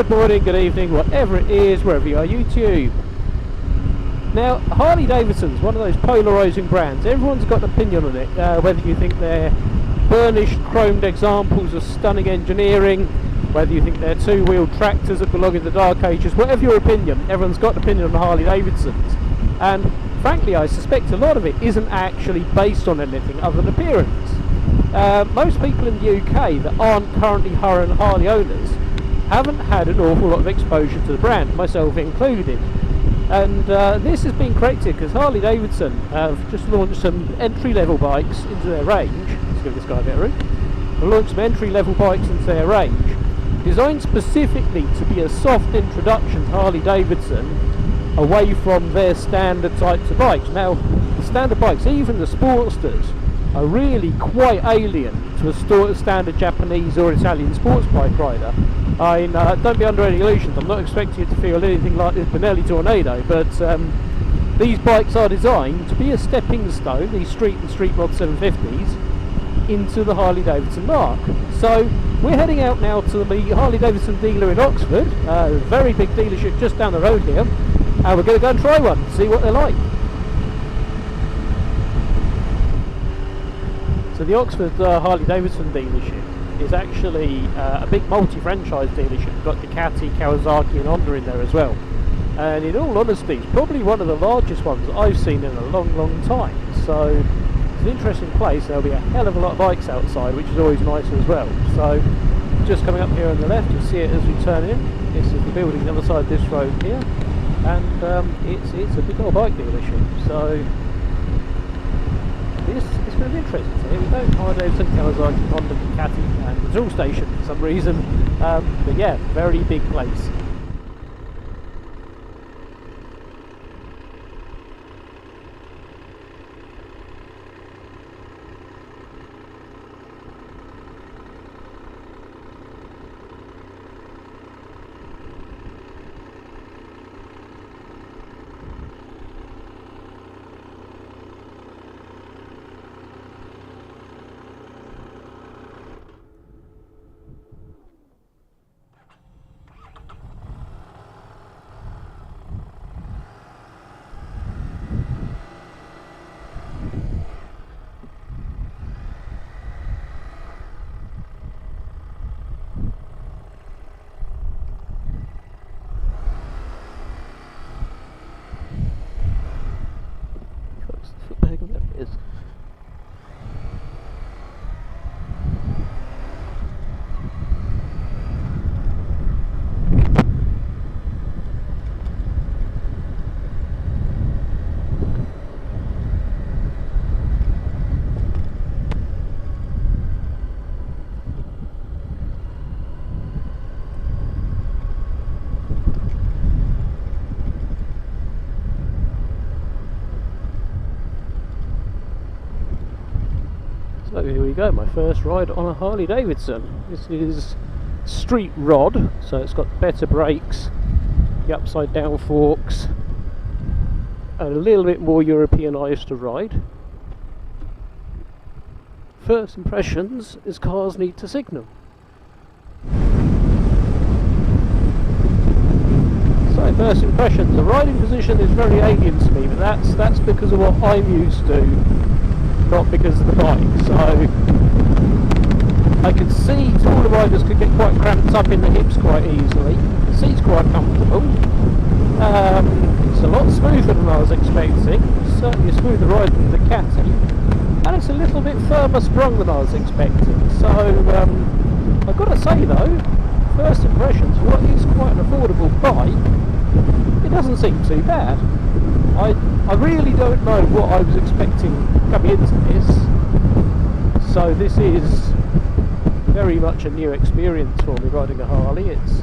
good morning, good evening, whatever it is, wherever you are, YouTube. Now, Harley Davidson's one of those polarising brands. Everyone's got an opinion on it, whether you think they're burnished, chromed examples of stunning engineering, whether you think they're two-wheeled tractors that belong in the Dark Ages, whatever your opinion, everyone's got an opinion on the Harley Davidsons. And frankly, I suspect a lot of it isn't actually based on anything other than appearance. Most people in the UK that aren't currently Harley owners haven't had an awful lot of exposure to the brand, myself included. And this has been corrected because Harley Davidson have just launched some entry-level bikes into their range. Let's give this guy a bit of room. They've launched some entry-level bikes into their range, designed specifically to be a soft introduction to Harley Davidson away from their standard types of bikes. Now, the standard bikes, even the Sportsters, are really quite alien to a standard Japanese or Italian sports bike rider. I mean, don't be under any illusions, I'm not expecting you to feel anything like the Benelli Tornado, but these bikes are designed to be a stepping stone, these Street and Street Rod 750s, into the Harley Davidson mark. So we're heading out now to the Harley Davidson dealer in Oxford, a very big dealership just down the road here, and we're going to go and try one, see what they're like. So the Oxford Harley Davidson dealership is actually a big multi-franchise dealership. We've got Ducati, Kawasaki and Honda in there as well. And in all honesty, it's probably one of the largest ones I've seen in a long, long time. So it's an interesting place. There'll be a hell of a lot of bikes outside, which is always nice as well. So just coming up here on the left, you'll see it as we turn in. This is the building on the other side of this road here. And it's a big old bike dealership. So it's going to be interesting. So here we go, Harley Davidson, Kawasaki, Honda, Ducati, and the Zool station for some reason. But yeah, very big place. There it is. So here we go, my first ride on a Harley Davidson. This is Street Rod, so it's got better brakes, the upside down forks, a little bit more Europeanised to ride. First impressions is cars need to signal. So first impressions, the riding position is very alien to me, but that's because of what I'm used to, not because of the bike. So I could see taller riders could get quite cramped up in the hips quite easily. The seat's quite comfortable. It's a lot smoother than I was expecting. It's certainly a smoother ride than the Ducati, and it's a little bit firmer sprung than I was expecting. So I've got to say though, first impressions, what is quite an affordable bike, it doesn't seem too bad. I really don't know what I was expecting coming into this, so this is very much a new experience for me riding a Harley. It's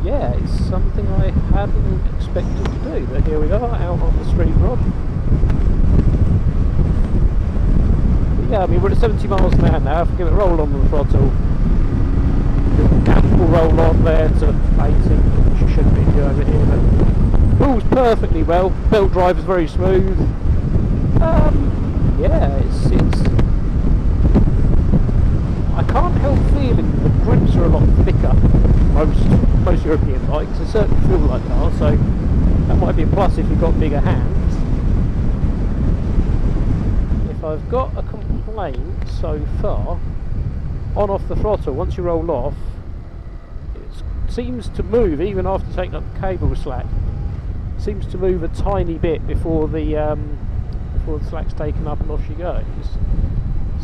yeah, it's something I hadn't expected to do, but here we are out on the Street Rod. But yeah, I mean we're at 70 miles an hour now. If I give it a roll on the throttle, ample roll on there to 80, which you shouldn't be doing over here, but pulls perfectly well. Belt drive is very smooth. Yeah, it's I can't help feeling the grips are a lot thicker. Most European bikes, they certainly feel like they are, so that might be a plus if you've got bigger hands. If I've got a complaint so far, on-off the throttle, once you roll off, it seems to move, even after taking up the cable slack, seems to move a tiny bit before the slack's taken up and off she goes.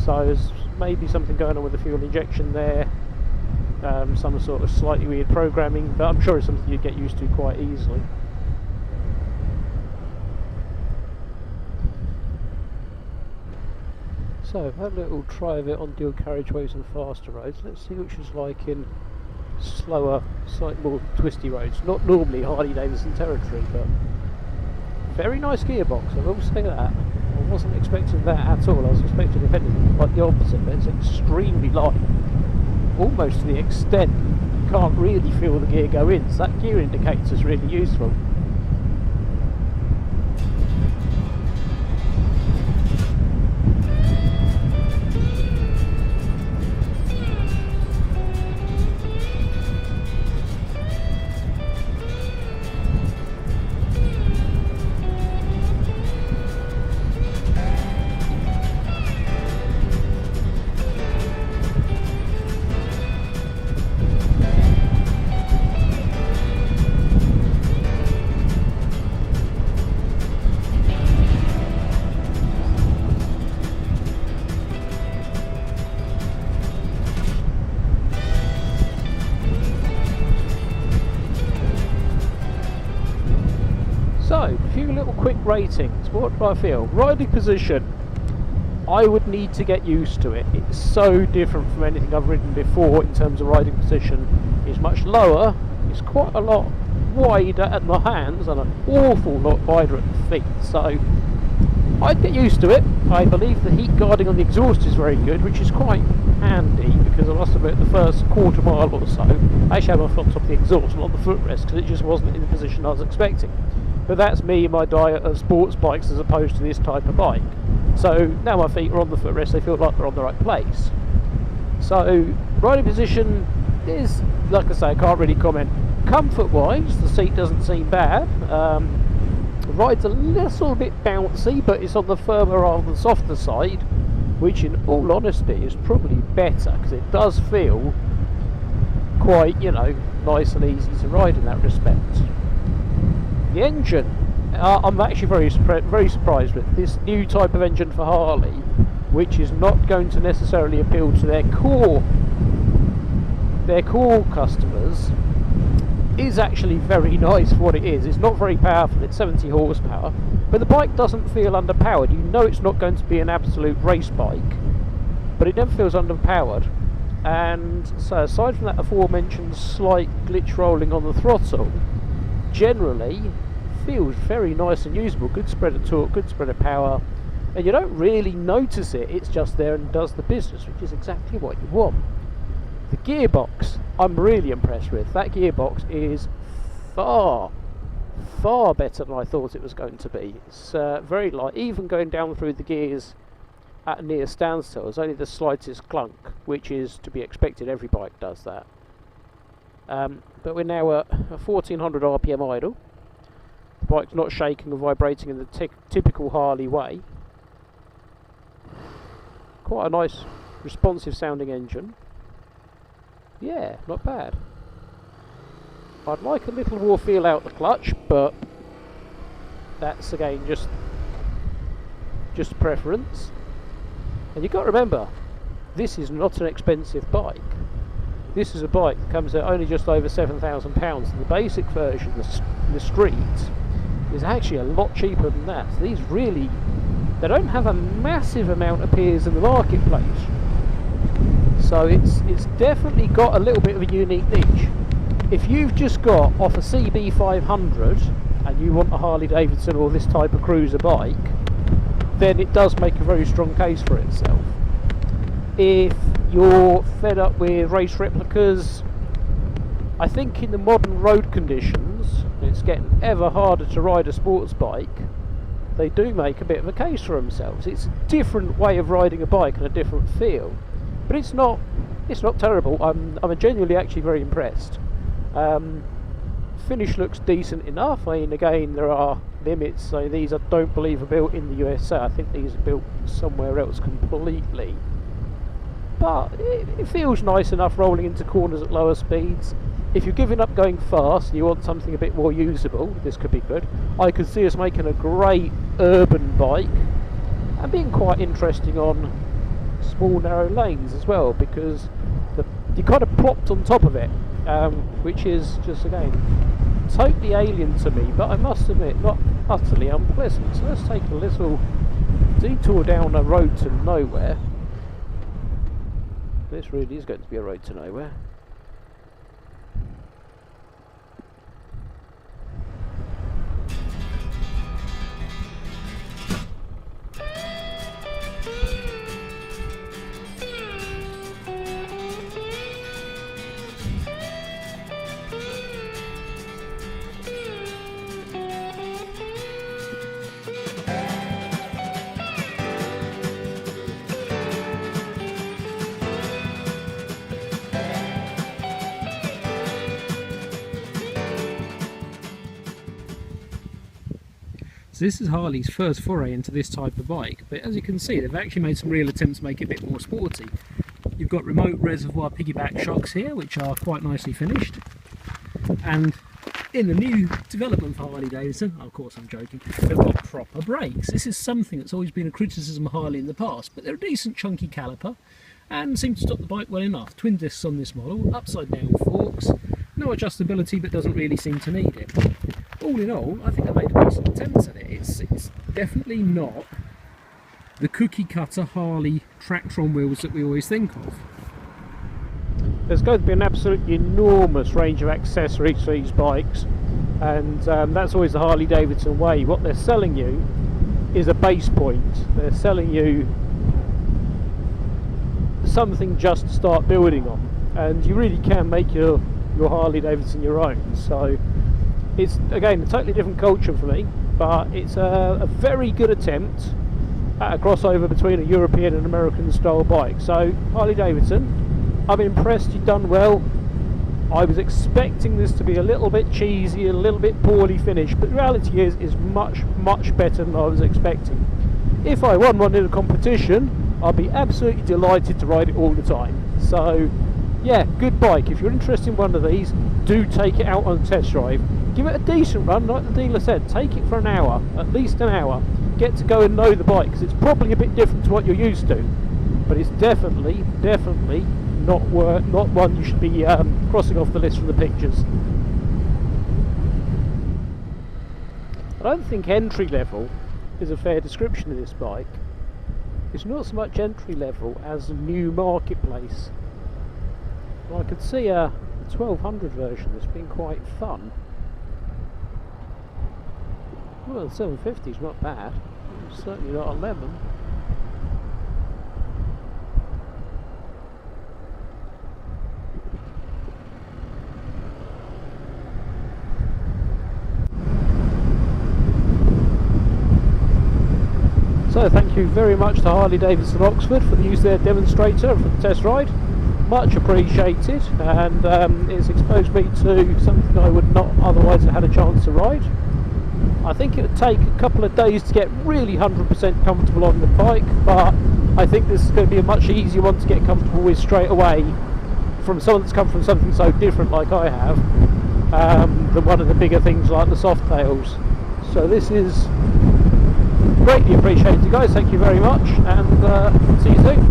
So there's maybe something going on with the fuel injection there, some sort of slightly weird programming, but I'm sure it's something you'd get used to quite easily. So, had a little try of it on dual carriageways and faster roads. Let's see which is like in slower, slightly more twisty roads. Not normally Harley Davidson territory, but very nice gearbox, I will say that. I wasn't expecting that at all. I was expecting, if anything, like the opposite, but it's extremely light. Almost to the extent you can't really feel the gear go in, so that gear indicator is really useful. So, a few little quick ratings. What do I feel? Riding position, I would need to get used to it. It's so different from anything I've ridden before in terms of riding position. It's much lower, it's quite a lot wider at the hands and an awful lot wider at the feet. So, I'd get used to it. I believe the heat guarding on the exhaust is very good, which is quite handy because I must admit the first quarter mile or so I actually had my foot on top of the exhaust, not on the footrest, because it just wasn't in the position I was expecting. But that's me and my diet of sports bikes as opposed to this type of bike. So now my feet are on the footrest, they feel like they're on the right place. So riding position is, like I say, I can't really comment. Comfort wise, the seat doesn't seem bad. The ride's a little bit bouncy, but it's on the firmer rather than softer side, which in all honesty is probably better because it does feel quite, you know, nice and easy to ride in that respect. The engine, I'm actually very surprised with this new type of engine for Harley, which is not going to necessarily appeal to their core customers. Is actually very nice for what it is. It's not very powerful, it's 70 horsepower, but the bike doesn't feel underpowered. You know it's not going to be an absolute race bike, but it never feels underpowered. And so aside from that aforementioned slight glitch rolling on the throttle, generally feels very nice and usable. Good spread of torque, good spread of power, and you don't really notice it. It's just there and does the business, which is exactly what you want. The gearbox, I'm really impressed with. That gearbox is far better than I thought it was going to be. It's very light, even going down through the gears at a near standstill. There's only the slightest clunk, which is to be expected. Every bike does that. But we're now at a 1400 RPM idle. The bike's not shaking or vibrating in the typical Harley way. Quite a nice responsive sounding engine. Yeah, not bad. I'd like a little more feel out the clutch, but that's again just preference. And you've got to remember, this is not an expensive bike. This is a bike that comes at only just over £7,000, and the basic version, the Street, is actually a lot cheaper than that. So these really, they don't have a massive amount of peers in the marketplace. So it's definitely got a little bit of a unique niche. If you've just got off a CB500 and you want a Harley Davidson or this type of cruiser bike, then it does make a very strong case for itself. If you're fed up with race replicas, I think in the modern road conditions, it's getting ever harder to ride a sports bike, they do make a bit of a case for themselves. It's a different way of riding a bike and a different feel. but it's not terrible. I'm genuinely actually very impressed. Finish looks decent enough. I mean, again, there are limits, so these I don't believe are built in the USA. I think these are built somewhere else completely. But it feels nice enough rolling into corners at lower speeds. If you're giving up going fast and you want something a bit more usable, this could be good. I could see us making a great urban bike and being quite interesting on small narrow lanes as well, because you kind of plopped on top of it, which is just, again, totally alien to me, but I must admit not utterly unpleasant. So let's take a little detour down a road to nowhere. This really is going to be a road to nowhere. So this is Harley's first foray into this type of bike, but as you can see, they've actually made some real attempts to make it a bit more sporty. You've got remote reservoir piggyback shocks here, which are quite nicely finished, and in the new development for Harley Davidson, of course I'm joking, they've got proper brakes. This is something that's always been a criticism of Harley in the past, but they're a decent chunky caliper and seem to stop the bike well enough. Twin discs on this model, upside down forks, no adjustability but doesn't really seem to need it. All in all, I think they made a decent attempt at it. It's definitely not the cookie cutter Harley tractor on wheels that we always think of. There's going to be an absolutely enormous range of accessories for these bikes, and that's always the Harley Davidson way. What they're selling you is a base point. They're selling you something just to start building on, and you really can make your Harley Davidson your own. So it's, again, a totally different culture for me, but it's a very good attempt at a crossover between a European and American style bike. So Harley Davidson, I'm impressed, you've done well. I was expecting this to be a little bit cheesy, a little bit poorly finished, but the reality is much better than I was expecting. If I won one in a competition, I'd be absolutely delighted to ride it all the time. So yeah, good bike. If you're interested in one of these, do take it out on a test drive. Give it a decent run, like the dealer said. Take it for an hour, at least an hour. Get to go and know the bike, because it's probably a bit different to what you're used to, but it's definitely not one you should be crossing off the list from the pictures. I don't think entry level is a fair description of this bike. It's not so much entry level as a new marketplace. Well, I could see a 1200 version that's been quite fun. Well, the 750 is not bad. It's certainly not a lemon. So thank you very much to Harley Davidson Oxford for the use of their demonstrator for the test ride. Much appreciated, and it's exposed me to something I would not otherwise have had a chance to ride. I think it would take a couple of days to get really 100% comfortable on the bike, but I think this is going to be a much easier one to get comfortable with straight away from someone that's come from something so different like I have, than one of the bigger things like the Softails. So this is greatly appreciated, guys. Thank you very much, and see you soon.